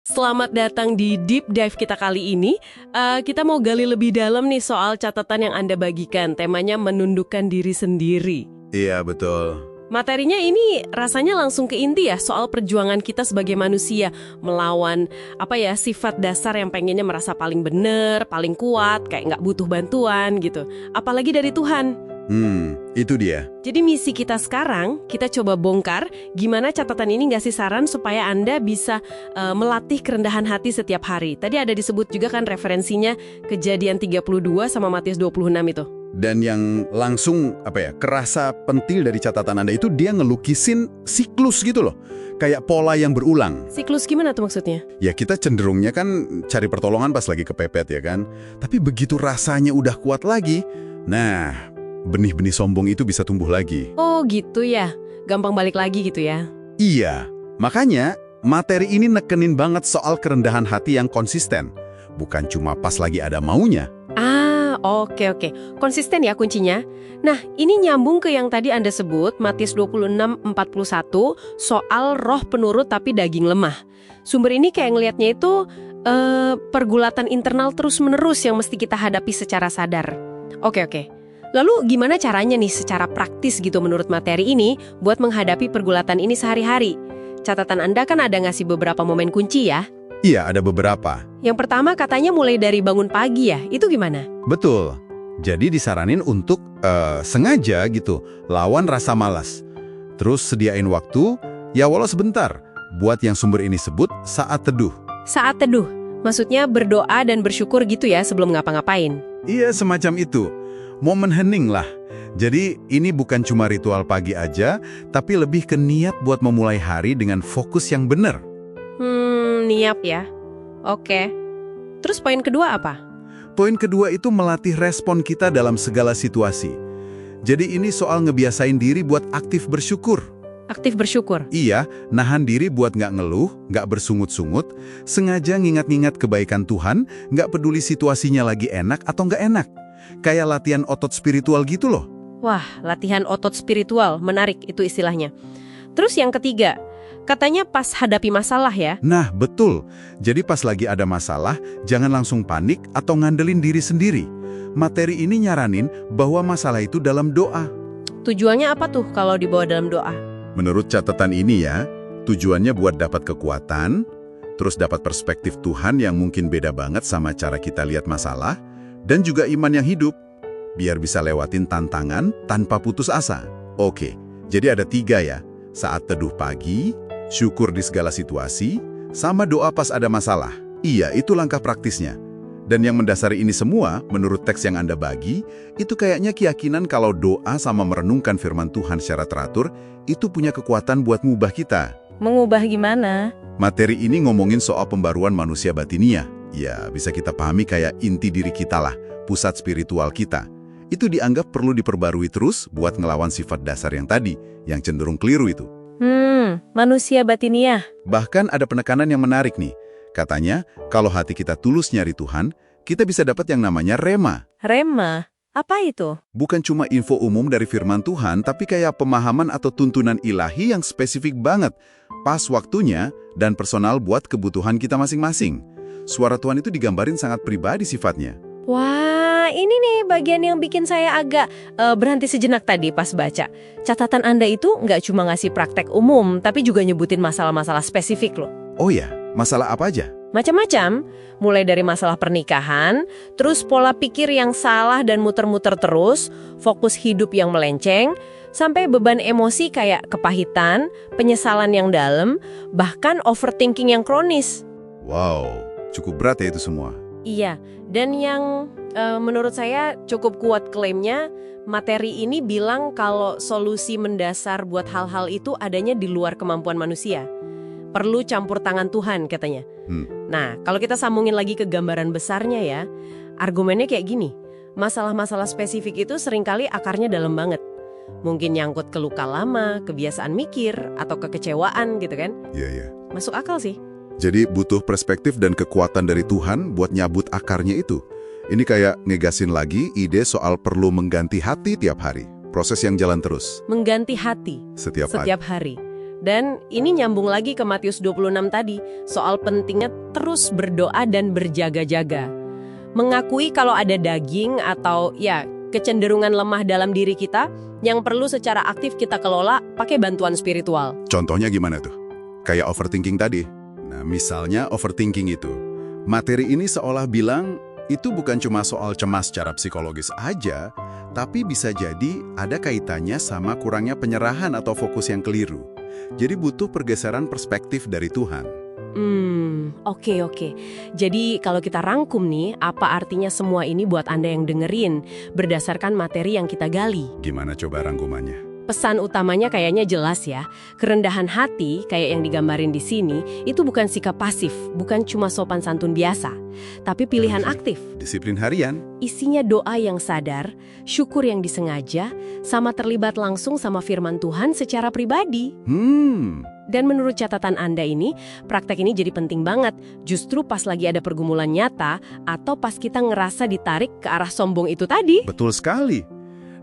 Selamat datang di Deep Dive kita kali ini. Kita mau gali lebih dalam nih soal catatan yang Anda bagikan. Temanya menundukkan diri sendiri. Iya, betul. Materinya ini rasanya langsung ke inti ya, soal perjuangan kita sebagai manusia melawan sifat dasar yang pengennya merasa paling bener, paling kuat, kayak nggak butuh bantuan gitu. Apalagi dari Tuhan. Itu dia. Jadi misi kita sekarang, kita coba bongkar gimana catatan ini ngasih saran supaya Anda bisa melatih kerendahan hati setiap hari. Tadi ada disebut juga kan referensinya Kejadian 32 sama Matius 26 itu. Dan yang langsung, kerasa pentil dari catatan Anda itu dia ngelukisin siklus gitu loh. Kayak pola yang berulang. Siklus gimana tuh maksudnya? Ya kita cenderungnya kan cari pertolongan pas lagi kepepet ya kan. Tapi begitu rasanya udah kuat lagi, nah benih-benih sombong itu bisa tumbuh lagi. Oh gitu ya, gampang balik lagi gitu ya. Iya, makanya materi ini nekenin banget soal kerendahan hati yang konsisten. Bukan cuma pas lagi ada maunya. Oke. Konsisten ya kuncinya. Nah, ini nyambung ke yang tadi Anda sebut, Matius 26:41, soal roh penurut tapi daging lemah. Sumber ini kayak ngelihatnya itu pergulatan internal terus-menerus yang mesti kita hadapi secara sadar. Oke. Lalu gimana caranya nih secara praktis gitu menurut materi ini buat menghadapi pergulatan ini sehari-hari? Catatan Anda kan ada ngasih beberapa momen kunci ya? Iya, ada beberapa. Yang pertama katanya mulai dari bangun pagi ya, itu gimana? Betul. Jadi disaranin untuk sengaja gitu, lawan rasa malas. Terus sediain waktu, ya walau sebentar, buat yang sumber ini sebut saat teduh. Saat teduh? Maksudnya berdoa dan bersyukur gitu ya sebelum ngapa-ngapain? Iya, semacam itu. Momen hening lah. Jadi ini bukan cuma ritual pagi aja, tapi lebih ke niat buat memulai hari dengan fokus yang benar. Niat ya. Oke. Terus poin kedua apa? Poin kedua itu melatih respon kita dalam segala situasi. Jadi ini soal ngebiasain diri buat aktif bersyukur. Aktif bersyukur? Iya, nahan diri buat nggak ngeluh, nggak bersungut-sungut, sengaja ngingat-ngingat kebaikan Tuhan, nggak peduli situasinya lagi enak atau nggak enak. Kayak latihan otot spiritual gitu loh. Wah, latihan otot spiritual, menarik itu istilahnya. Terus yang ketiga, katanya pas hadapi masalah ya? Nah, betul. Jadi pas lagi ada masalah, jangan langsung panik atau ngandelin diri sendiri. Materi ini nyaranin bahwa masalah itu dalam doa. Tujuannya apa tuh kalau dibawa dalam doa? Menurut catatan ini ya, tujuannya buat dapat kekuatan, terus dapat perspektif Tuhan yang mungkin beda banget sama cara kita lihat masalah, dan juga iman yang hidup, biar bisa lewatin tantangan tanpa putus asa. Oke, jadi ada 3 ya, saat teduh pagi, syukur di segala situasi, sama doa pas ada masalah. Iya, itu langkah praktisnya. Dan yang mendasari ini semua, menurut teks yang Anda bagi, itu kayaknya keyakinan kalau doa sama merenungkan firman Tuhan secara teratur, itu punya kekuatan buat mengubah kita. Mengubah gimana? Materi ini ngomongin soal pembaruan manusia batinia. Ya, bisa kita pahami kayak inti diri kita lah, pusat spiritual kita. Itu dianggap perlu diperbarui terus buat ngelawan sifat dasar yang tadi, yang cenderung keliru itu. Manusia batinia. Bahkan ada penekanan yang menarik nih. Katanya, kalau hati kita tulus nyari Tuhan, kita bisa dapat yang namanya rema. Rema? Apa itu? Bukan cuma info umum dari firman Tuhan, tapi kayak pemahaman atau tuntunan ilahi yang spesifik banget, pas waktunya dan personal buat kebutuhan kita masing-masing. Suara Tuhan itu digambarin sangat pribadi sifatnya. Wah, ini nih bagian yang bikin saya agak berhenti sejenak tadi pas baca. Catatan Anda itu nggak cuma ngasih praktek umum, tapi juga nyebutin masalah-masalah spesifik loh. Oh ya, masalah apa aja? Macam-macam, mulai dari masalah pernikahan, terus pola pikir yang salah dan muter-muter terus, fokus hidup yang melenceng, sampai beban emosi kayak kepahitan, penyesalan yang dalam, bahkan overthinking yang kronis. Wow, cukup berat ya itu semua. Iya, dan yang menurut saya cukup kuat klaimnya, materi ini bilang kalau solusi mendasar buat hal-hal itu adanya di luar kemampuan manusia. Perlu campur tangan Tuhan katanya. Nah, kalau kita sambungin lagi ke gambaran besarnya ya, argumennya kayak gini, masalah-masalah spesifik itu seringkali akarnya dalam banget. Mungkin nyangkut ke luka lama, kebiasaan mikir, atau kekecewaan gitu kan. Iya. Masuk akal sih. Jadi butuh perspektif dan kekuatan dari Tuhan buat nyabut akarnya itu. Ini kayak ngegasin lagi ide soal perlu mengganti hati tiap hari. Proses yang jalan terus. Mengganti hati setiap hari. Dan ini nyambung lagi ke Matius 26 tadi, soal pentingnya terus berdoa dan berjaga-jaga. Mengakui kalau ada daging atau kecenderungan lemah dalam diri kita yang perlu secara aktif kita kelola pakai bantuan spiritual. Contohnya gimana tuh? Kayak overthinking tadi. Nah, misalnya overthinking itu. Materi ini seolah bilang itu bukan cuma soal cemas secara psikologis aja, tapi bisa jadi ada kaitannya sama kurangnya penyerahan atau fokus yang keliru. Jadi butuh pergeseran perspektif dari Tuhan. Oke. Jadi kalau kita rangkum nih, apa artinya semua ini buat Anda yang dengerin berdasarkan materi yang kita gali? Gimana coba rangkumannya? Pesan utamanya kayaknya jelas ya. Kerendahan hati, kayak yang digambarin di sini, itu bukan sikap pasif, bukan cuma sopan santun biasa, tapi pilihan aktif. Disiplin harian. Isinya doa yang sadar, syukur yang disengaja, sama terlibat langsung sama firman Tuhan secara pribadi. Dan menurut catatan Anda ini, praktek ini jadi penting banget, justru pas lagi ada pergumulan nyata, atau pas kita ngerasa ditarik ke arah sombong itu tadi. Betul sekali.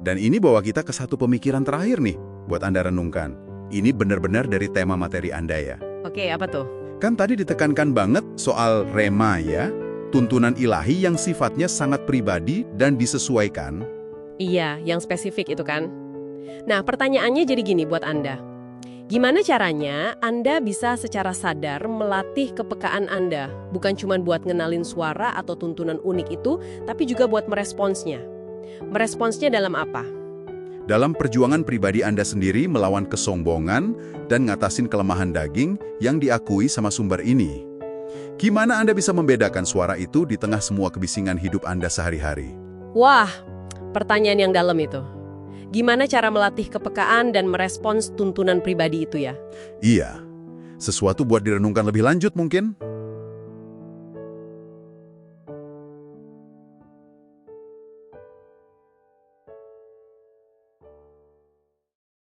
Dan ini bawa kita ke satu pemikiran terakhir nih, buat Anda renungkan. Ini benar-benar dari tema materi Anda ya. Oke, apa tuh? Kan tadi ditekankan banget soal rema ya, tuntunan ilahi yang sifatnya sangat pribadi dan disesuaikan. Iya, yang spesifik itu kan. Nah, pertanyaannya jadi gini buat Anda. Gimana caranya Anda bisa secara sadar melatih kepekaan Anda? Bukan cuma buat ngenalin suara atau tuntunan unik itu, tapi juga buat meresponsnya. Meresponsnya dalam apa? Dalam perjuangan pribadi Anda sendiri melawan kesombongan dan ngatasin kelemahan daging yang diakui sama sumber ini. Gimana Anda bisa membedakan suara itu di tengah semua kebisingan hidup Anda sehari-hari? Wah, pertanyaan yang dalam itu. Gimana cara melatih kepekaan dan merespons tuntunan pribadi itu ya? Iya, sesuatu buat direnungkan lebih lanjut mungkin.